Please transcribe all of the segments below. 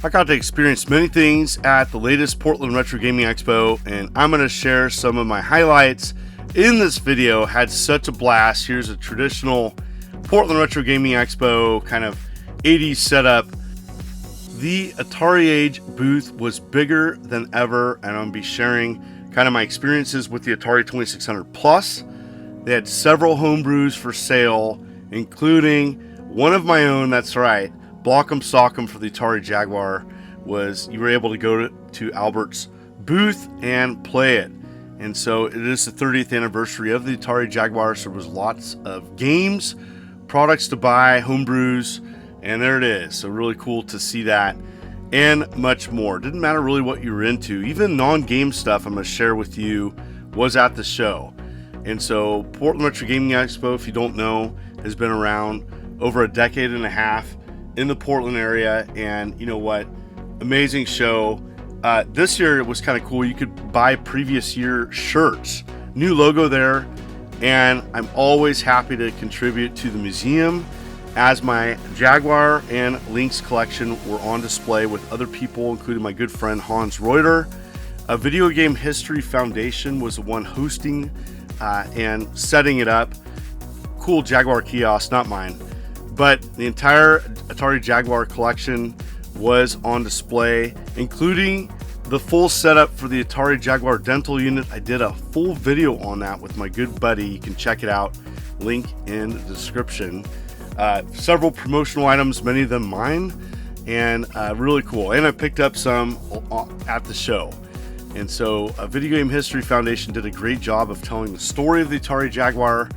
I got to experience many things at the latest Portland Retro Gaming Expo, and I'm going to share some of my highlights in this video. Had such a blast. Here's a traditional Portland Retro Gaming Expo kind of 80s setup. The Atari Age booth was bigger than ever, and I'm going to be sharing kind of my experiences with the Atari 2600 Plus. They had several homebrews for sale, including one of my own. That's right, Block'em Sock'em for the Atari Jaguar. You were able to go to Albert's booth and play it. And so it is the 30th anniversary of the Atari Jaguar, so there was lots of games, products to buy, homebrews, and there it is. So really cool to see that and much more. Didn't matter really what you were into. Even non-game stuff I'm going to share with you was at the show. And so Portland Retro Gaming Expo, if you don't know, has been around over a decade and a half in the Portland area. And you know what? Amazing show. This year it was kind of cool. You could buy previous year shirts. New logo there. And I'm always happy to contribute to the museum, as my Jaguar and Lynx collection were on display with other people, including my good friend Hans Reuter. A Video Game History Foundation was the one hosting and setting it up. Cool Jaguar kiosk, not mine. But the entire Atari Jaguar collection was on display, including the full setup for the Atari Jaguar dental unit. I did a full video on that with my good buddy. You can check it out. Link in the description. Several promotional items, many of them mine, and really cool. And I picked up some at the show. And so Video Game History Foundation did a great job of telling the story of the Atari Jaguar,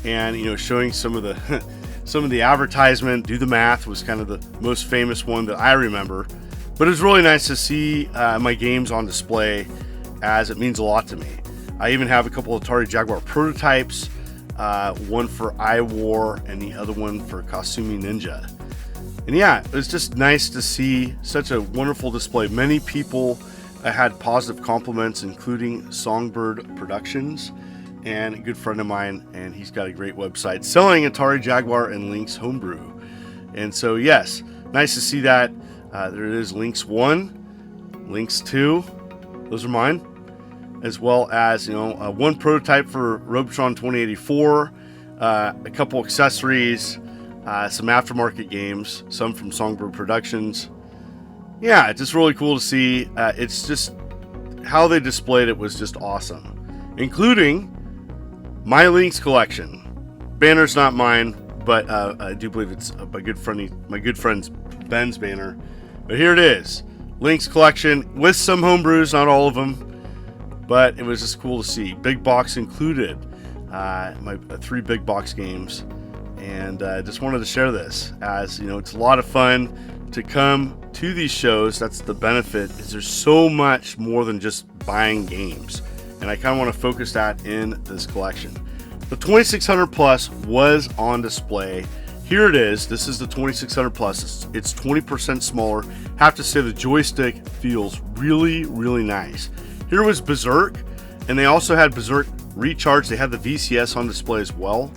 and showing some of the some of the advertisement. Do the Math was kind of the most famous one that I remember. But it was really nice to see my games on display, as it means a lot to me. I even have a couple of Atari Jaguar prototypes. One for iWar and the other one for Kasumi Ninja. And yeah, it was just nice to see such a wonderful display. Many people had positive compliments, including Songbird Productions and a good friend of mine, and he's got a great website selling Atari Jaguar and Lynx Homebrew. And so yes, nice to see that. There it is, Lynx 1, Lynx 2, those are mine. As well as one prototype for Robotron 2084, a couple accessories, some aftermarket games, some from Songbird Productions. Yeah, it's just really cool to see. It's just how they displayed it was just awesome, including my Lynx collection. Banner's not mine, but I do believe it's my good friend's Ben's banner. But here it is, Lynx collection with some homebrews, not all of them. But it was just cool to see. Big box included, my 3 big box games, and just wanted to share this, as it's a lot of fun to come to these shows. That's the benefit, is there's so much more than just buying games, and I kind of want to focus that in this collection. The 2600 Plus was on display. Here it is. This is the 2600 Plus. It's 20% smaller. Have to say the joystick feels really, really nice. Here was Berserk, and they also had Berserk Recharge. They had the VCS on display as well,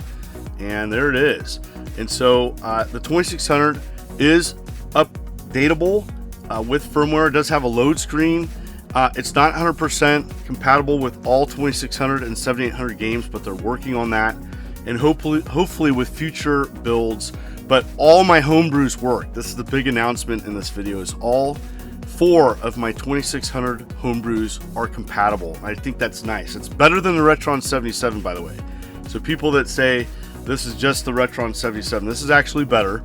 and there it is. And so the 2600 is updatable with firmware. It does have a load screen. It's not 100% compatible with all 2600 and 7800 games, but they're working on that, and hopefully with future builds. But all my homebrews work. This is the big announcement in this video, is all 4 of my 2600 homebrews are compatible. I think that's nice. It's better than the Retron 77, by the way. So people that say this is just the Retron 77, this is actually better.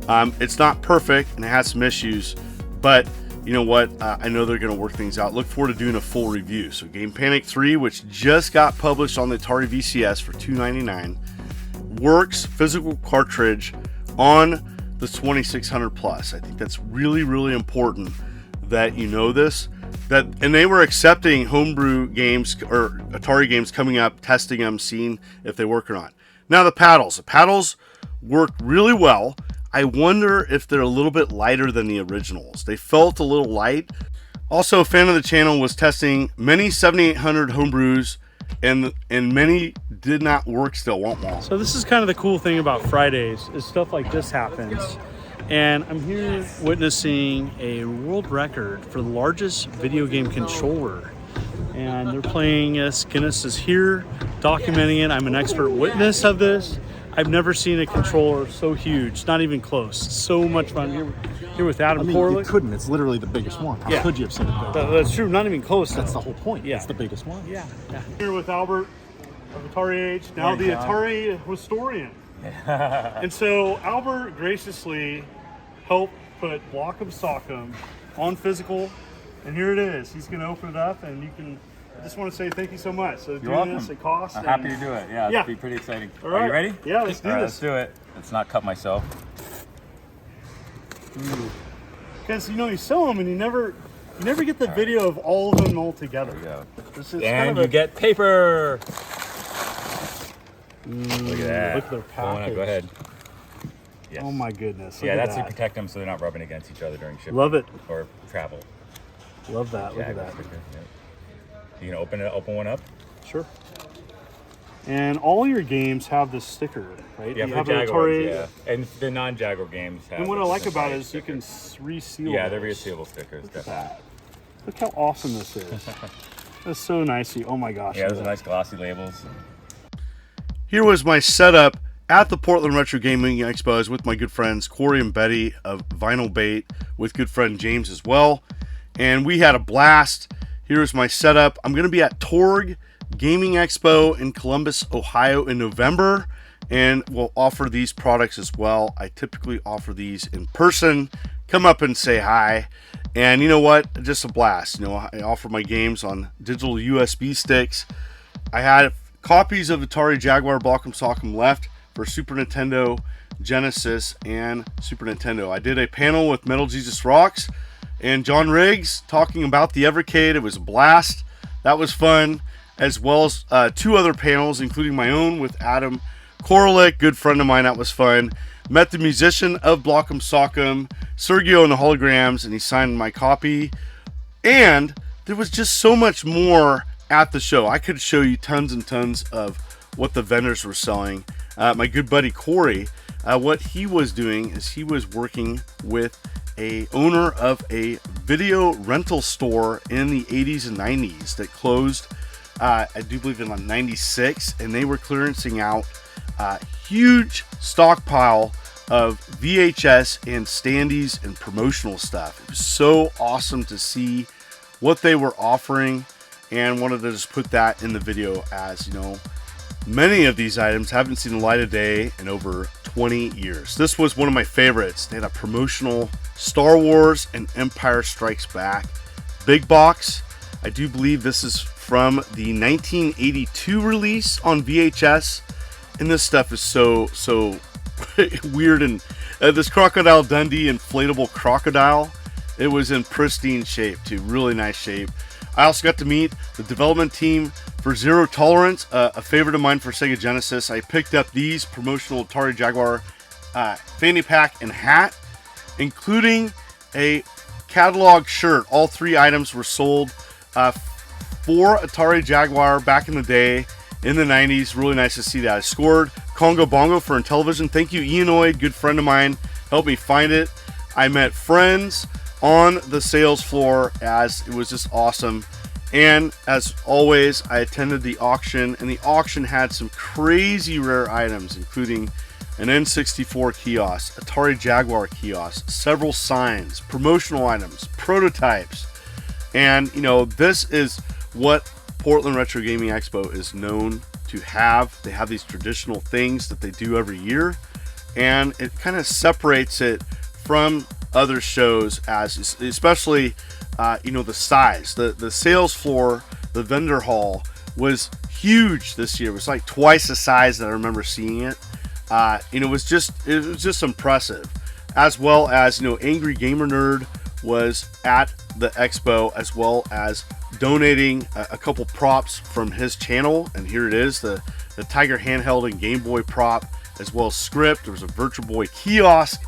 It's not perfect and it has some issues, but you know what? I know they're going to work things out. Look forward to doing a full review. So Game Panic 3, which just got published on the Atari VCS for $2.99, works physical cartridge on the 2600 Plus. I think that's really, really important that you know this. And they were accepting homebrew games or Atari games coming up, testing them, seeing if they work or not. Now the paddles work really well. I wonder if they're a little bit lighter than the originals. They felt a little light. Also, a fan of the channel was testing many 7800 homebrews, and many did not work still. So this is kind of the cool thing about Fridays, is stuff like this happens. And I'm here witnessing a world record for the largest video game controller. And they're playing this. Guinness is here, documenting it. I'm an expert witness of this. I've never seen a controller so huge, not even close. So much fun. Here with Adam Corlick. You couldn't. It's literally the biggest one. How could you have seen it bigger? That's true. Not even close. That's the whole point. Yeah. It's the biggest one. Yeah. Here with Albert of Atari Age, now the Atari historian. And so Albert graciously helped put Block'em Sock'em on physical, and here it is. He's going to open it up, and you can. I just want to say thank you so much. So doing this, it costs. I'm happy to do it. Yeah, it'll be pretty exciting. All right. Are you ready? Yeah, let's do this. Let's do it. Let's not cut myself. Because you sell them, and you never get the video of all of them all together. There we go. And kind of you get paper. Look at that. Look at their package. Go ahead. Yes. Oh my goodness. Yeah, that's to protect them so they're not rubbing against each other during shipping. Love it. Or travel. Love that. Look at that. You can open one up? Sure. And all your games have this sticker, right? Yeah, you for have Jaguar, Atari, and the non-Jaguar games have. And what I like about it is you can reseal. Yeah, they're those. resealable stickers. Look at that. Look how awesome this is. That's so nice. Oh my gosh. Yeah, those are nice glossy labels. Here was my setup at the Portland Retro Gaming Expo. I was with my good friends Corey and Betty of Vinyl Bait, with good friend James as well, and we had a blast. Here's my setup. I'm going to be at Torg Gaming Expo in Columbus, Ohio in November, and we'll offer these products as well. I typically offer these in person. Come up and say hi. And you know what? Just a blast. I offer my games on digital USB sticks. I had copies of Atari Jaguar Block'em Sock'em left for Super Nintendo, Genesis, and Super Nintendo. I did a panel with Metal Jesus Rocks and John Riggs talking about the Evercade. It was a blast. That was fun, as well as two other panels, including my own with Adam Corlick, good friend of mine. That was fun. Met the musician of Block'em Sock'em, Sergio, and the Holograms, and he signed my copy. And there was just so much more at the show. I could show you tons and tons of what the vendors were selling. My good buddy Corey, what he was doing is he was working with a owner of a video rental store in the 80s and 90s that closed, I do believe, in like 96, and they were clearancing out a huge stockpile of VHS and standees and promotional stuff. It was so awesome to see what they were offering, and wanted to just put that in the video, as many of these items haven't seen the light of day in over 20 years. This was one of my favorites. They had a promotional Star Wars and Empire Strikes Back big box. I do believe this is from the 1982 release on VHS, and this stuff is so weird. And this Crocodile Dundee inflatable crocodile, it was in pristine shape too, really nice shape. I also got to meet the development team for Zero Tolerance, a favorite of mine for Sega Genesis. I picked up these promotional Atari Jaguar fanny pack and hat, including a catalog shirt. All three items were sold for Atari Jaguar back in the day, in the 90s. Really nice to see that. I scored Congo Bongo for Intellivision. Thank you, Ianoid, good friend of mine, helped me find it. I met friends on the sales floor, as it was just awesome. And as always, I attended the auction, and the auction had some crazy rare items, including an N64 kiosk, Atari Jaguar kiosk, several signs, promotional items, prototypes. And this is what Portland Retro Gaming Expo is known to have. They have these traditional things that they do every year, and it kind of separates it from other shows, as especially the size. The sales floor, the vendor hall, was huge this year. It was like twice the size that I remember seeing it. It was just impressive, as well as Angry Gamer Nerd was at the expo, as well as donating a couple props from his channel. And here it is, the Tiger handheld and Game Boy prop, as well as script. There was a Virtual Boy kiosk.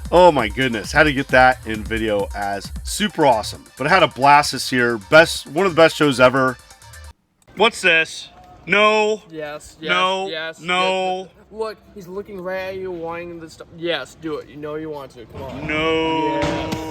Oh my goodness, had to get that in video, as super awesome. But I had a blast this year. One of the best shows ever. What's this? No. Yes. No. Yes. No. Yes. Look, he's looking right at you, wanting this stuff. Yes, do it. You know you want to. Come on. No. Yes.